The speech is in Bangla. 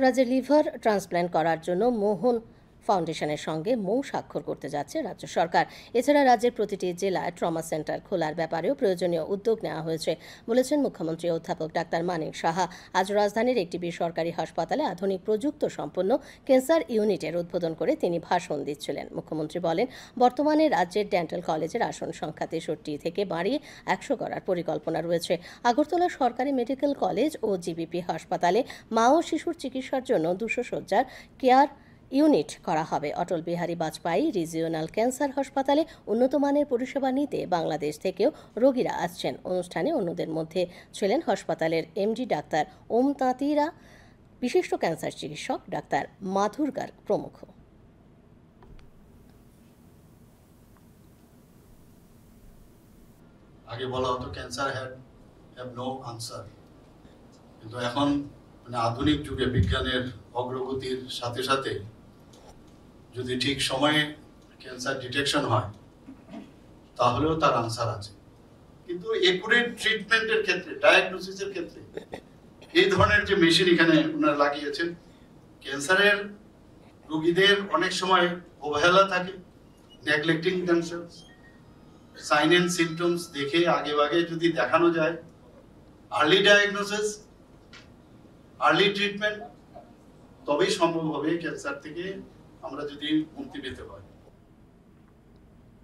রাজ্যে লিভার ট্রান্সপ্ল্যান্ট করার জন্য মোহন ফাউন্ডেশনের সঙ্গে মৌ স্বাক্ষর করতে যাচ্ছে রাজ্য সরকার। এছাড়া রাজ্যের প্রতিটি জেলায় ট্রমা সেন্টার খোলার ব্যাপারেও প্রয়োজনীয় উদ্যোগ নেওয়া হয়েছে বলেছেন মুখ্যমন্ত্রী অধ্যাপক ডাক্তার মানিক সাহা। আজ রাজধানীর একটি বেসরকারি হাসপাতালে আধুনিক প্রযুক্ত সম্পন্ন ক্যান্সার ইউনিটের উদ্বোধন করে তিনি ভাষণ দিচ্ছিলেন। মুখ্যমন্ত্রী বলেন, বর্তমানে রাজ্যের ডেন্টাল কলেজের আসন সংখ্যা 63 থেকে বাড়িয়ে 100 করার পরিকল্পনা রয়েছে। আগরতলা সরকারি মেডিকেল কলেজ ও জিবিপি হাসপাতালে মা ও শিশুর চিকিৎসার জন্য 200 শয্যার কেয়ার ইউনিট করা হবে। অটল বিহারী বাজপেয়ী রিজিওনাল ক্যান্সার হাসপাতালে উন্নত মানের পরিষেবা নিতে বাংলাদেশ থেকেও রোগীরা আসছেন। অনুষ্ঠানে অন্যদের মধ্যে ছিলেন হাসপাতালের এমডি ডাক্তার ওম তাঁতিরা, বিশিষ্ট ক্যান্সার চিকিৎসক ডাক্তার মাধুরগার প্রমুখ। আগে বলা হতো ক্যান্সার হ্যাভ নো আনসার, কিন্তু এখন আধুনিক যুগে বিজ্ঞানের অগ্রগতির সাথে সাথে যদি ঠিক সময়ে ক্যান্সার ডিটেকশন হয় তাহলেও তার আনসার আছে। কিন্তু একুরেট ট্রিটমেন্টের ক্ষেত্রে, ডায়াগনোসিসের ক্ষেত্রে এই ধরনের যে মেশিন এখানে ওনারা লাগিয়েছেন, ক্যান্সারের রোগীদের অনেক সময় অবহেলা থাকে, neglecting themselves, sign and symptoms দেখে আগে যদি দেখানো যায়, আর্লি ডায়াগনোসিস, আর্লি ট্রিটমেন্ট, তবেই সম্ভব হবে ক্যান্সার থেকে আমরা যদি মুক্তি পেতে পারি।